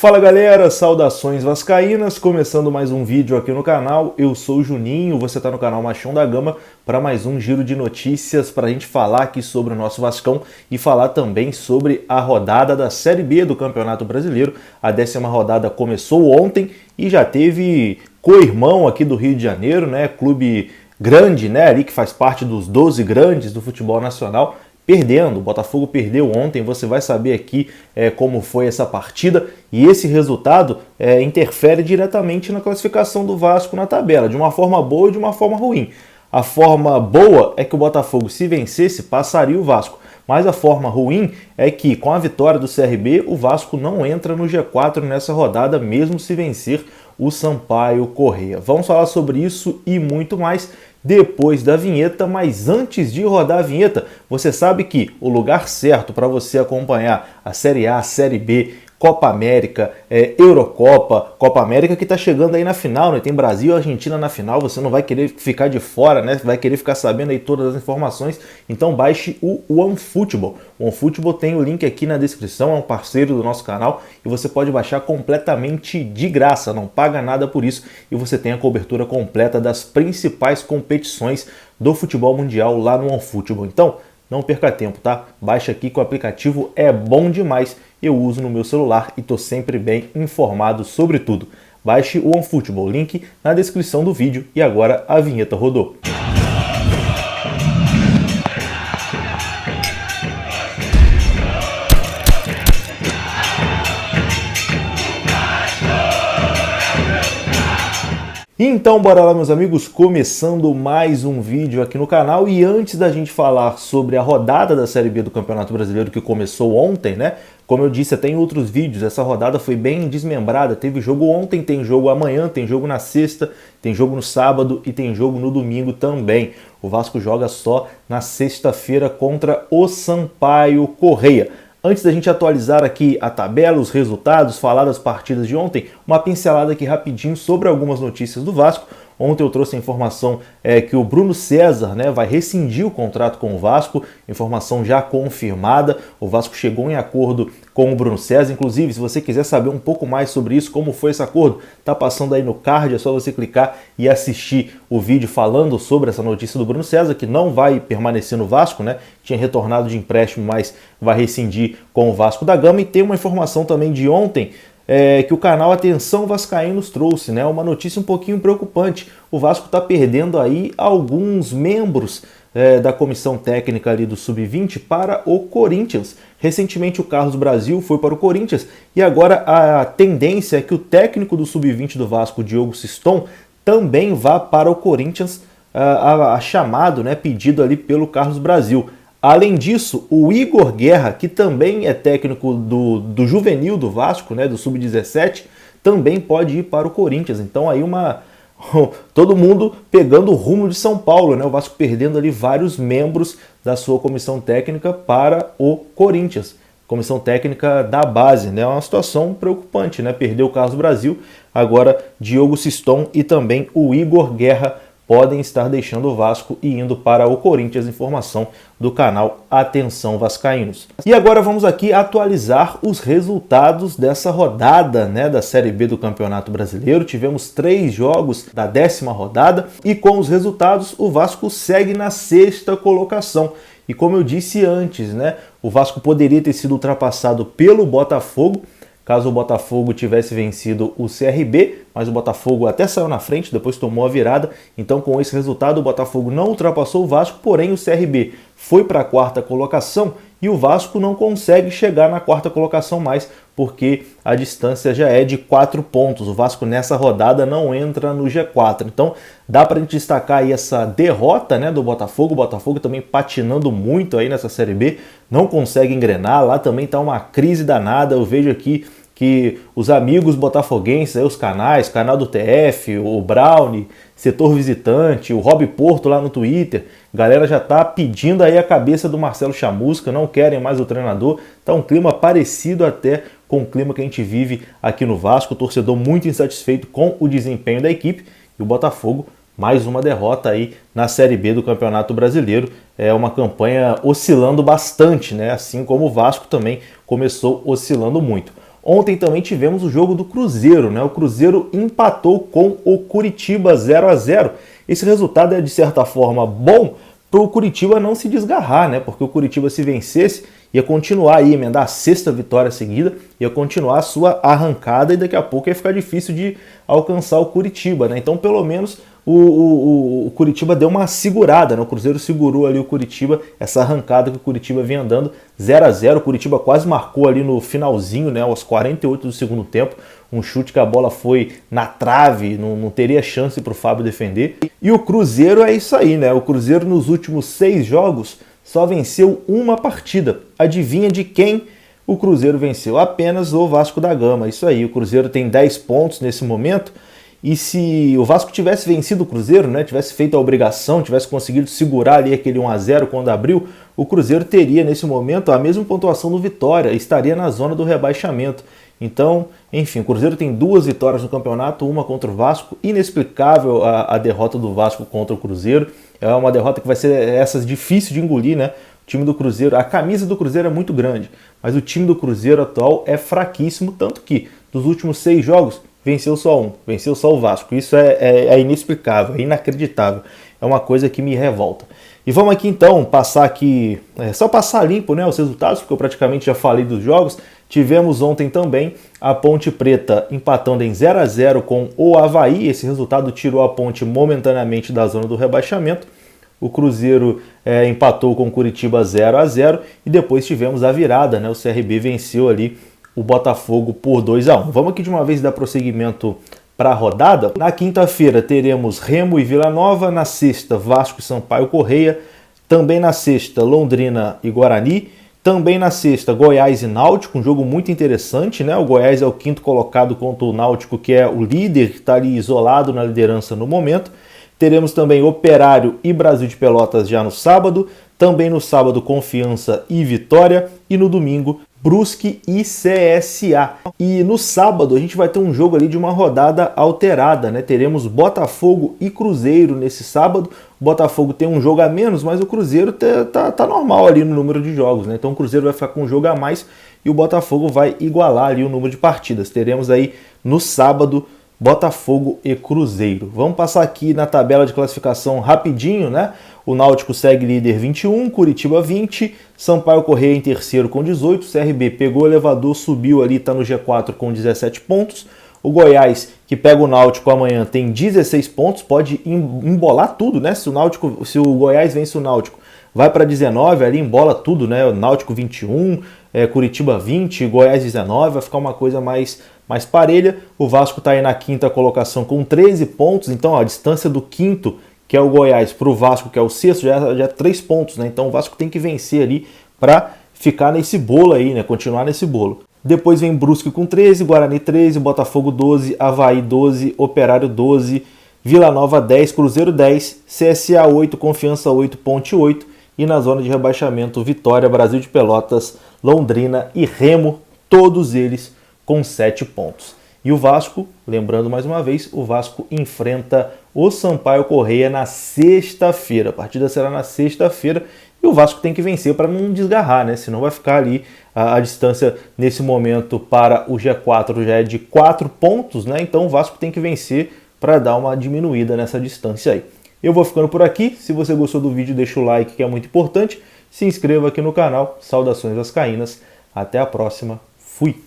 Fala galera, saudações vascaínas, começando mais um vídeo aqui no canal. Eu sou o Juninho, você está no canal Machão da Gama para mais um giro de notícias para a gente falar aqui sobre o nosso Vascão e falar também sobre a rodada da Série B do Campeonato Brasileiro. A 10ª rodada começou ontem e já teve co-irmão aqui do Rio de Janeiro, né? Clube grande, né? Ali que faz parte dos 12 grandes do futebol nacional. Perdendo, o Botafogo perdeu ontem, você vai saber aqui como foi essa partida e esse resultado interfere diretamente na classificação do Vasco na tabela, de uma forma boa e de uma forma ruim. A forma boa é que o Botafogo, se vencesse, passaria o Vasco, mas a forma ruim é que com a vitória do CRB, o Vasco não entra no G4 nessa rodada, mesmo se vencer o Sampaio Corrêa. Vamos falar sobre isso e muito mais depois da vinheta, mas antes de rodar a vinheta, você sabe que o lugar certo para você acompanhar a Série A, a Série B, Copa América, Eurocopa, Copa América que está chegando aí na final, né? Tem Brasil e Argentina na final, você não vai querer ficar de fora, né? Vai querer ficar sabendo aí todas as informações, então baixe o OneFootball. O OneFootball tem o link aqui na descrição, é um parceiro do nosso canal e você pode baixar completamente de graça, não paga nada por isso e você tem a cobertura completa das principais competições do futebol mundial lá no OneFootball. Então, não perca tempo, tá? Baixa aqui que o aplicativo é bom demais. Eu uso no meu celular e tô sempre bem informado sobre tudo. Baixe o OneFootball, link na descrição do vídeo e agora a vinheta rodou. Então bora lá meus amigos, começando mais um vídeo aqui no canal e antes da gente falar sobre a rodada da Série B do Campeonato Brasileiro que começou ontem, né? Como eu disse até em outros vídeos, essa rodada foi bem desmembrada, teve jogo ontem, tem jogo amanhã, tem jogo na sexta, tem jogo no sábado e tem jogo no domingo também. O Vasco joga só na sexta-feira contra o Sampaio Corrêa. Antes da gente atualizar aqui a tabela, os resultados, falar das partidas de ontem, uma pincelada aqui rapidinho sobre algumas notícias do Vasco. Ontem eu trouxe a informação que o Bruno César, né, vai rescindir o contrato com o Vasco, informação já confirmada. O Vasco chegou em acordo com o Bruno César. Inclusive, se você quiser saber um pouco mais sobre isso, como foi esse acordo, tá passando aí no card, é só você clicar e assistir o vídeo falando sobre essa notícia do Bruno César, que não vai permanecer no Vasco, né? Tinha retornado de empréstimo, mas vai rescindir com o Vasco da Gama. E tem uma informação também de ontem, que o canal Atenção Vascaínos trouxe, né? Uma notícia um pouquinho preocupante. O Vasco está perdendo aí alguns membros da comissão técnica ali do Sub-20 para o Corinthians. Recentemente o Carlos Brasil foi para o Corinthians e agora a tendência é que o técnico do Sub-20 do Vasco, Diogo Siston, também vá para o Corinthians, a chamado, né, pedido ali pelo Carlos Brasil. Além disso, o Igor Guerra, que também é técnico do juvenil do Vasco, né, do Sub-17, também pode ir para o Corinthians. Então aí todo mundo pegando o rumo de São Paulo, né? O Vasco perdendo ali vários membros da sua comissão técnica para o Corinthians. Comissão técnica da base, né? É uma situação preocupante, né? Perdeu o Carlos Brasil, agora Diogo Siston e também o Igor Guerra podem estar deixando o Vasco e indo para o Corinthians, informação do canal Atenção Vascaínos. E agora vamos aqui atualizar os resultados dessa rodada, né, da Série B do Campeonato Brasileiro. Tivemos 3 jogos da 10ª rodada e com os resultados o Vasco segue na 6ª colocação. E como eu disse antes, né, o Vasco poderia ter sido ultrapassado pelo Botafogo, caso o Botafogo tivesse vencido o CRB, mas o Botafogo até saiu na frente, depois tomou a virada. Então, com esse resultado, o Botafogo não ultrapassou o Vasco, porém o CRB foi para a 4ª colocação e o Vasco não consegue chegar na 4ª colocação mais, porque a distância já é de 4 pontos. O Vasco nessa rodada não entra no G4. Então, dá para a gente destacar aí essa derrota, né, do Botafogo. O Botafogo também patinando muito aí nessa Série B, não consegue engrenar. Lá também está uma crise danada. Eu vejo aqui que os amigos botafoguenses, aí os canais, canal do TF, o Brownie, Setor Visitante, o Rob Porto lá no Twitter, galera já tá pedindo aí a cabeça do Marcelo Chamusca, não querem mais o treinador. Tá um clima parecido até com o clima que a gente vive aqui no Vasco, o torcedor muito insatisfeito com o desempenho da equipe e o Botafogo mais uma derrota aí na Série B do Campeonato Brasileiro. É uma campanha oscilando bastante, né? Assim como o Vasco também começou oscilando muito. Ontem também tivemos o jogo do Cruzeiro, né? O Cruzeiro empatou com o Curitiba 0-0. Esse resultado é de certa forma bom para o Curitiba não se desgarrar, né? Porque o Curitiba, se vencesse, ia continuar aí, emendar a 6ª vitória seguida, ia continuar a sua arrancada e daqui a pouco ia ficar difícil de alcançar o Curitiba, né? Então, pelo menos, o Curitiba deu uma segurada, né? O Cruzeiro segurou ali o Curitiba, essa arrancada que o Curitiba vinha andando, 0-0, o Curitiba quase marcou ali no finalzinho, né? Aos 48 do segundo tempo, um chute que a bola foi na trave, não teria chance para o Fábio defender. E o Cruzeiro é isso aí, né? O Cruzeiro nos últimos 6 jogos só venceu uma partida. Adivinha de quem o Cruzeiro venceu? Apenas o Vasco da Gama. Isso aí, o Cruzeiro tem 10 pontos nesse momento. E se o Vasco tivesse vencido o Cruzeiro, né, tivesse feito a obrigação, tivesse conseguido segurar ali aquele 1-0 quando abriu, o Cruzeiro teria nesse momento a mesma pontuação do Vitória, estaria na zona do rebaixamento. Então, enfim, o Cruzeiro tem 2 vitórias no campeonato, uma contra o Vasco, inexplicável a derrota do Vasco contra o Cruzeiro. É uma derrota que vai ser essas difícil de engolir, né? O time do Cruzeiro, a camisa do Cruzeiro é muito grande, mas o time do Cruzeiro atual é fraquíssimo, tanto que dos últimos 6 jogos, venceu só um, venceu só o Vasco. Isso é inexplicável, é inacreditável. É uma coisa que me revolta. E vamos aqui então passar aqui, só passar limpo, né, os resultados, porque eu praticamente já falei dos jogos. Tivemos ontem também a Ponte Preta empatando em 0-0 com o Avaí. Esse resultado tirou a Ponte momentaneamente da zona do rebaixamento. O Cruzeiro empatou com o Curitiba 0-0 e depois tivemos a virada, né? O CRB venceu ali o Botafogo por 2-1. Vamos aqui de uma vez dar prosseguimento para a rodada. Na quinta-feira teremos Remo e Vila Nova, na sexta Vasco e Sampaio Corrêa, também na sexta Londrina e Guarani, também na sexta Goiás e Náutico, um jogo muito interessante, né? O Goiás é o 5º colocado contra o Náutico, que é o líder, que está ali isolado na liderança no momento. Teremos também Operário e Brasil de Pelotas já no sábado, também no sábado Confiança e Vitória, e no domingo Brusque e CSA. E no sábado a gente vai ter um jogo ali de uma rodada alterada, né? Teremos Botafogo e Cruzeiro nesse sábado. O Botafogo tem um jogo a menos, mas o Cruzeiro tá normal ali no número de jogos, né? Então o Cruzeiro vai ficar com um jogo a mais e o Botafogo vai igualar ali o número de partidas. Teremos aí no sábado Botafogo e Cruzeiro. Vamos passar aqui na tabela de classificação rapidinho, né? O Náutico segue líder 21, Curitiba 20, Sampaio Corrêa em terceiro com 18, CRB pegou o elevador, subiu ali, está no G4 com 17 pontos. O Goiás, que pega o Náutico amanhã, tem 16 pontos, pode embolar tudo, né? Se o Goiás vence o Náutico, vai para 19, ali embola tudo, né? O Náutico 21, Curitiba 20, Goiás 19, vai ficar uma coisa mais parelha. O Vasco está aí na quinta colocação com 13 pontos, então a distância do quinto, que é o Goiás, para o Vasco, que é o sexto, já é 3 pontos, né? Então o Vasco tem que vencer ali para ficar nesse bolo aí, né? Continuar nesse bolo. Depois vem Brusque com 13, Guarani 13, Botafogo 12, Avaí 12, Operário 12, Vila Nova 10, Cruzeiro 10, CSA 8, Confiança 8, Ponte 8 e na zona de rebaixamento Vitória, Brasil de Pelotas, Londrina e Remo, todos eles com 7 pontos. E o Vasco, lembrando mais uma vez, o Vasco enfrenta o Sampaio Corrêa na sexta-feira. A partida será na sexta-feira e o Vasco tem que vencer para não desgarrar, né? Senão vai ficar ali a distância nesse momento para o G4 já é de 4 pontos, né? Então o Vasco tem que vencer para dar uma diminuída nessa distância aí. Eu vou ficando por aqui. Se você gostou do vídeo, deixa o like, que é muito importante. Se inscreva aqui no canal. Saudações vascaínas. Até a próxima. Fui!